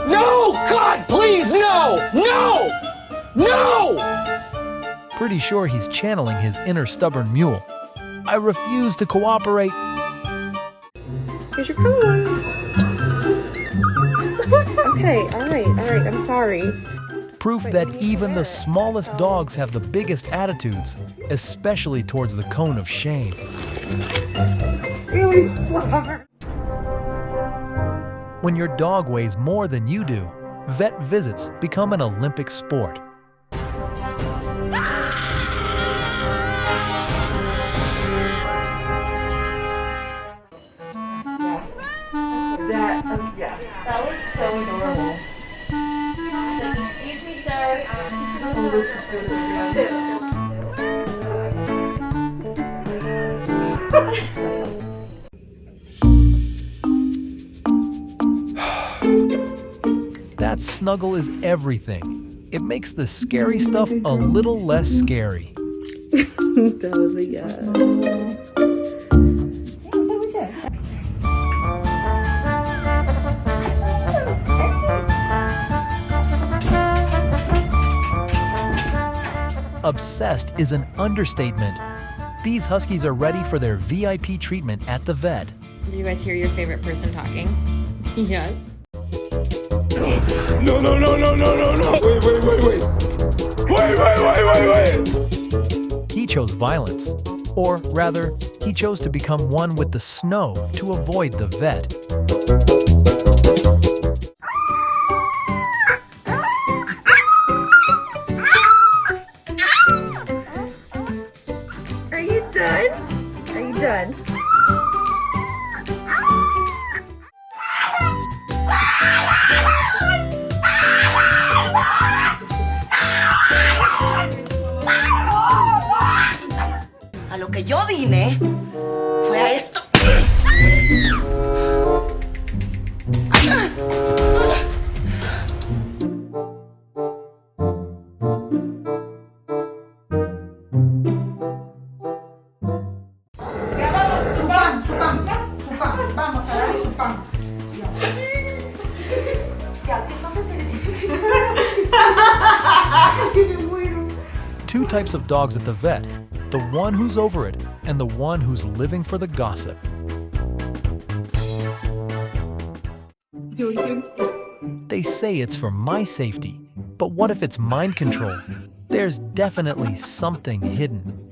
No! God, please, no! No! No! Pretty sure he's channeling his inner stubborn mule. I refuse to cooperate. Here's your cone. Okay, alright, I'm sorry. Proof that even the smallest dogs have the biggest attitudes, especially towards the cone of shame. Really smart. When your dog weighs more than you do, vet visits become an Olympic sport. That was so adorable. Excuse me, sir. That snuggle is everything. It makes the scary stuff a little less scary. That was a yes. Obsessed is an understatement. These huskies are ready for their VIP treatment at the vet. Did you guys hear your favorite person talking? Yes. No, no, no, no, no, no, no! Wait! He chose violence. Or rather, he chose to become one with the snow to avoid the vet. Are you done? Are you done? A lo que yo vine fue a esto. Ya vamos, su pan, vamos a darle su pan. Ya, ¿qué pasa? Que me muero. Two types of dogs at the vet, the one who's over it and the one who's living for the gossip. They say it's for my safety, but what if it's mind control? There's definitely something hidden.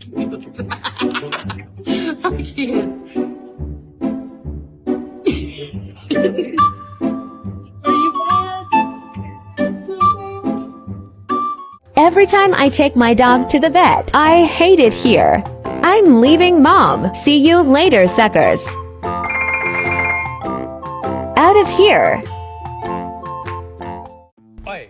Every time I take my dog to the vet, I hate it here. I'm leaving, Mom. See you later, suckers. Out of here. Oi,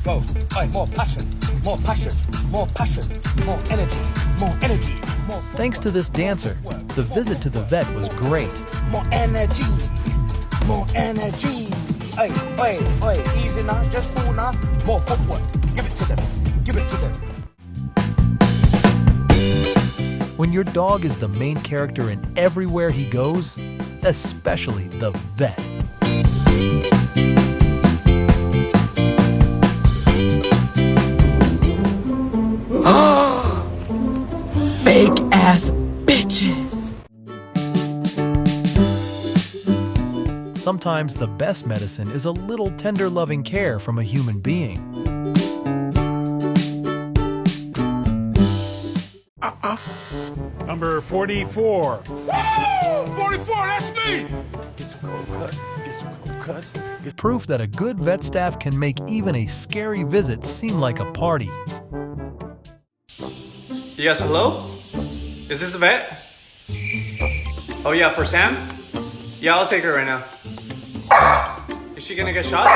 go. Oi, more passion, more passion, more passion, more energy, more energy, more... Thanks to this dancer, the visit to the vet was great. More energy, more energy. Oi, easy now, just cool now. More footwork, give it to them, give it to them. When your dog is the main character in everywhere he goes, especially the vet. Fake ass bitches. Sometimes the best medicine is a little tender loving care from a human being. Number 44. Woo! 44, that's me! Get some cold cut, get some cold cut. Proof that a good vet staff can make even a scary visit seem like a party. Yes, hello? Is this the vet? Oh yeah, for Sam? Yeah, I'll take her right now. Is she gonna get shots?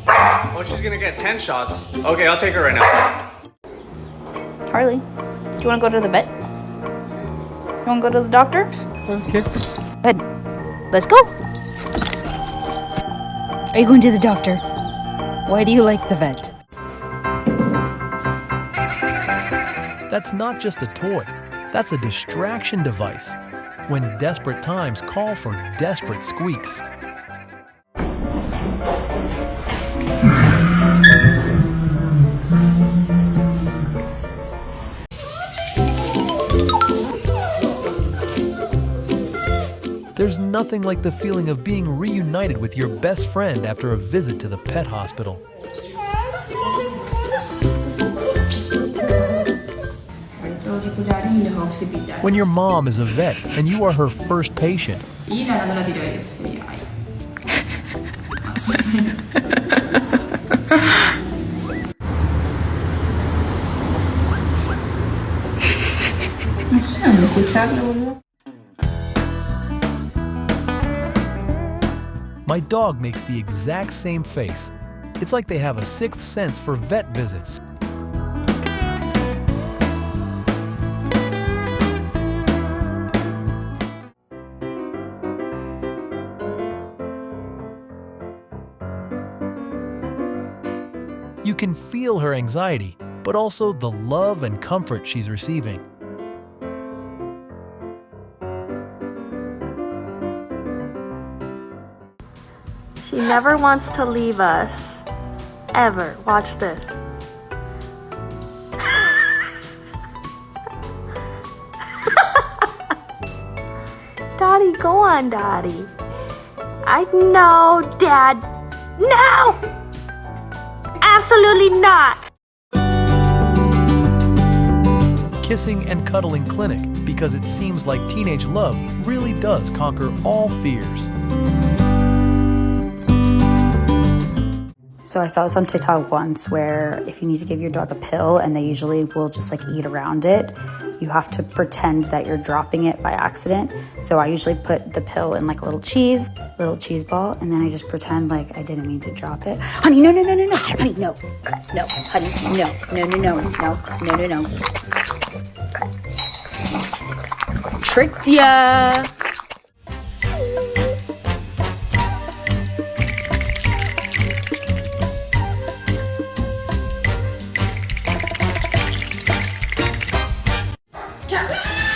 Oh, she's gonna get 10 shots. Okay, I'll take her right now. Harley, do you want to go to the vet? You want to go to the doctor? Okay. Good. Let's go. Are you going to the doctor? Why do you like the vet? That's not just a toy. That's a distraction device. When desperate times call for desperate squeaks. There's nothing like the feeling of being reunited with your best friend after a visit to the pet hospital. When your mom is a vet and you are her first patient, my dog makes the exact same face. It's like they have a sixth sense for vet visits. You can feel her anxiety, but also the love and comfort she's receiving. She never wants to leave us. Ever. Watch this. Dottie, go on, Dottie. I know, Dad. No! Absolutely not! Kissing and cuddling clinic, because it seems like teenage love really does conquer all fears. So I saw this on TikTok once where if you need to give your dog a pill and they usually will just like eat around it, you have to pretend that you're dropping it by accident. So I usually put the pill in like a little cheese ball, and then I just pretend like I didn't mean to drop it. Honey, no, honey, no, honey, no. Tricked ya.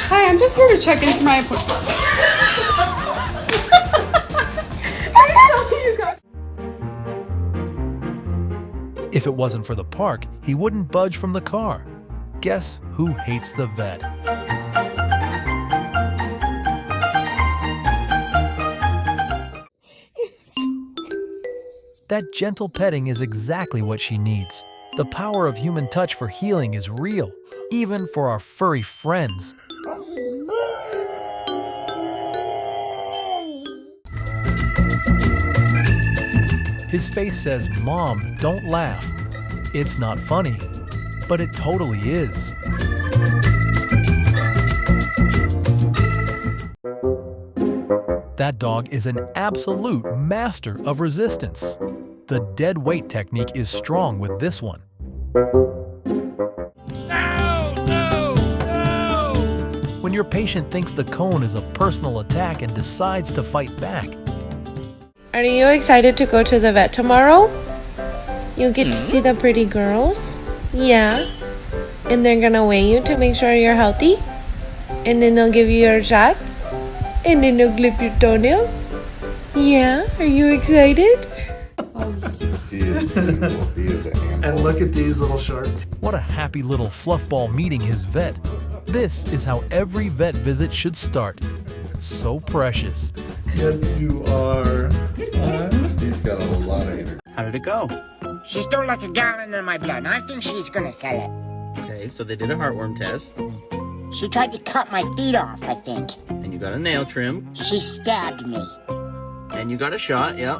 Hi, I'm just here to check in for my appointment. If it wasn't for the park, he wouldn't budge from the car. Guess who hates the vet? That gentle petting is exactly what she needs. The power of human touch for healing is real, even for our furry friends. His face says, "Mom, don't laugh." It's not funny, but it totally is. That dog is an absolute master of resistance. The dead weight technique is strong with this one. When your patient thinks the cone is a personal attack and decides to fight back. Are you excited to go to the vet tomorrow? You get to see the pretty girls? Yeah. And they're gonna weigh you to make sure you're healthy? And then they'll give you your shots? And then they'll clip your toenails? Yeah? Are you excited? He is beautiful. He is an animal. And look at these little shorts. What a happy little fluffball meeting his vet. This is how every vet visit should start. So precious. Yes, you are. He's got a lot of energy. How did it go? She stole like a gallon of my blood. I think she's gonna sell it. Okay, so they did a heartworm test. She tried to cut my feet off, I think. And you got a nail trim. She stabbed me. And you got a shot, yep.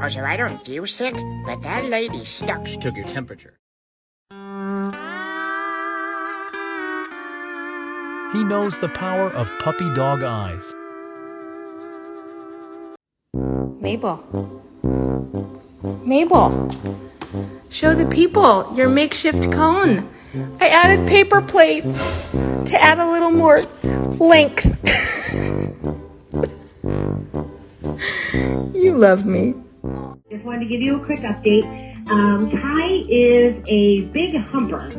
Oh, so I don't feel sick, but that lady's stuck. She took your temperature. He knows the power of puppy dog eyes. Mabel. Show the people your makeshift cone. I added paper plates to add a little more length. You love me. Just wanted to give you a quick update. Ty is a big humper.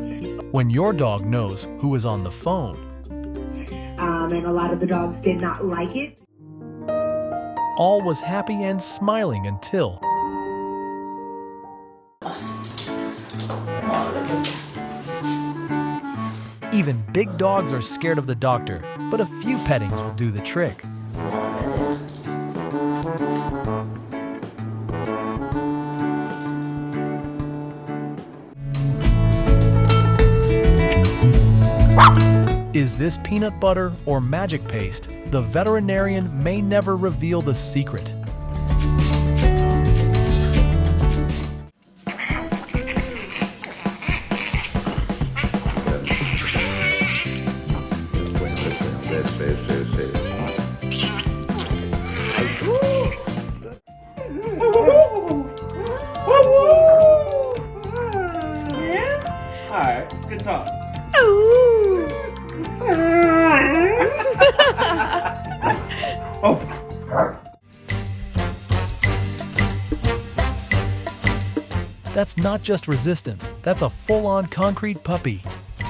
When your dog knows who is on the phone. And a lot of the dogs did not like it. All was happy and smiling until... Even big dogs are scared of the doctor, but a few pettings will do the trick. Is this peanut butter or magic paste? The veterinarian may never reveal the secret. Alright, good talk. That's not just resistance, that's a full-on concrete puppy.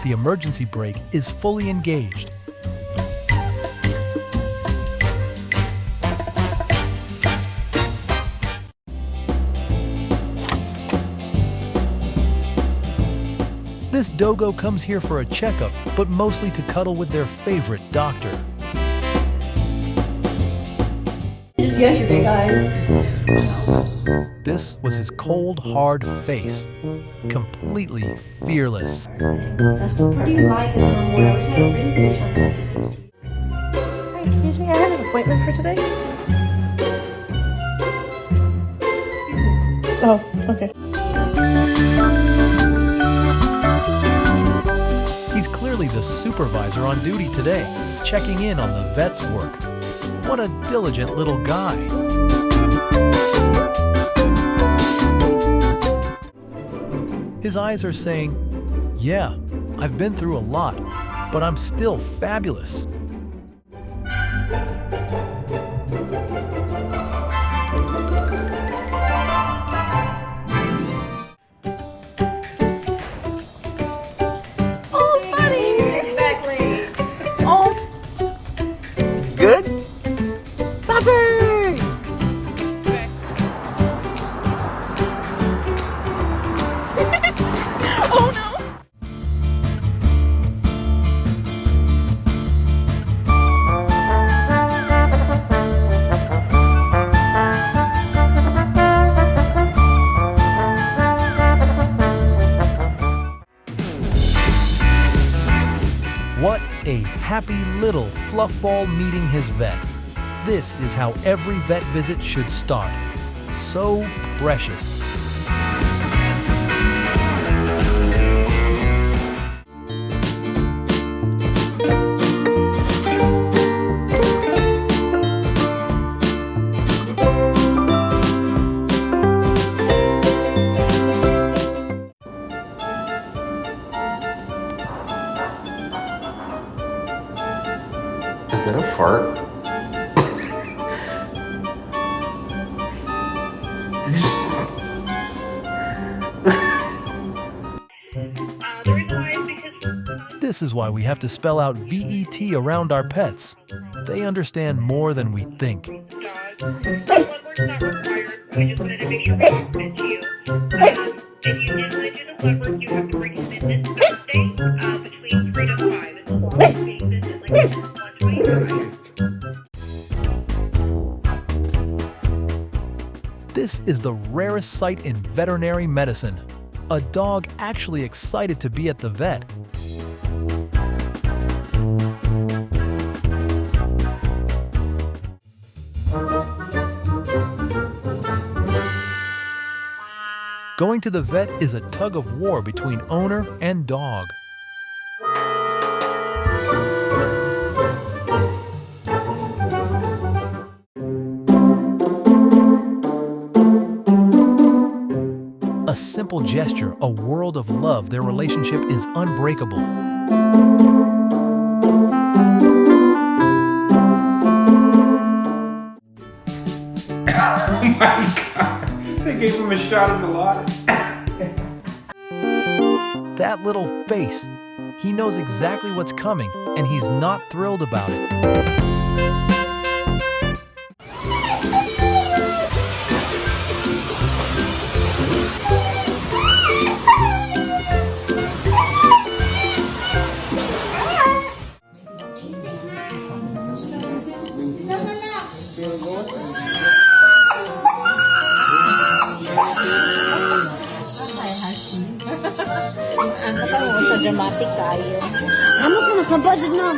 The emergency brake is fully engaged. This dogo comes here for a checkup, but mostly to cuddle with their favorite doctor. Just yesterday, guys. This was his cold, hard face, completely fearless. That's pretty light in the room where I was having frisbee. Hi, excuse me, I have an appointment for today. Oh, okay. He's clearly the supervisor on duty today, checking in on the vet's work. What a diligent little guy. His eyes are saying, yeah, I've been through a lot, but I'm still fabulous. Good? Nothing! Oh no! What a happy little fluffball meeting his vet. This is how every vet visit should start. So precious. Is that a fart? This is why we have to spell out VET around our pets. They understand more than we think. This is the rarest sight in veterinary medicine. A dog actually excited to be at the vet. Going to the vet is a tug of war between owner and dog. A simple gesture, a world of love, their relationship is unbreakable. Oh my god! They gave him a shot of the lot. That little face. He knows exactly what's coming, and he's not thrilled about it. dramatic kayo. Ano ko mas na budget na?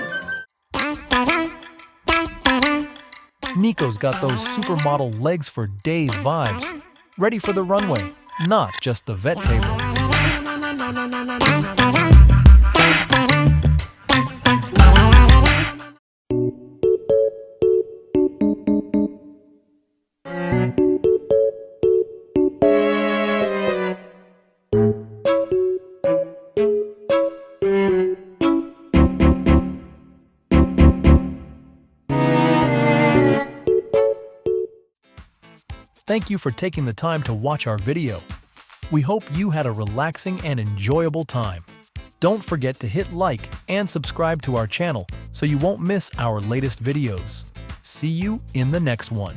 Nico's got those supermodel legs for days vibes. Ready for the runway, not just the vet table. Thank you for taking the time to watch our video. We hope you had a relaxing and enjoyable time. Don't forget to hit like and subscribe to our channel so you won't miss our latest videos. See you in the next one.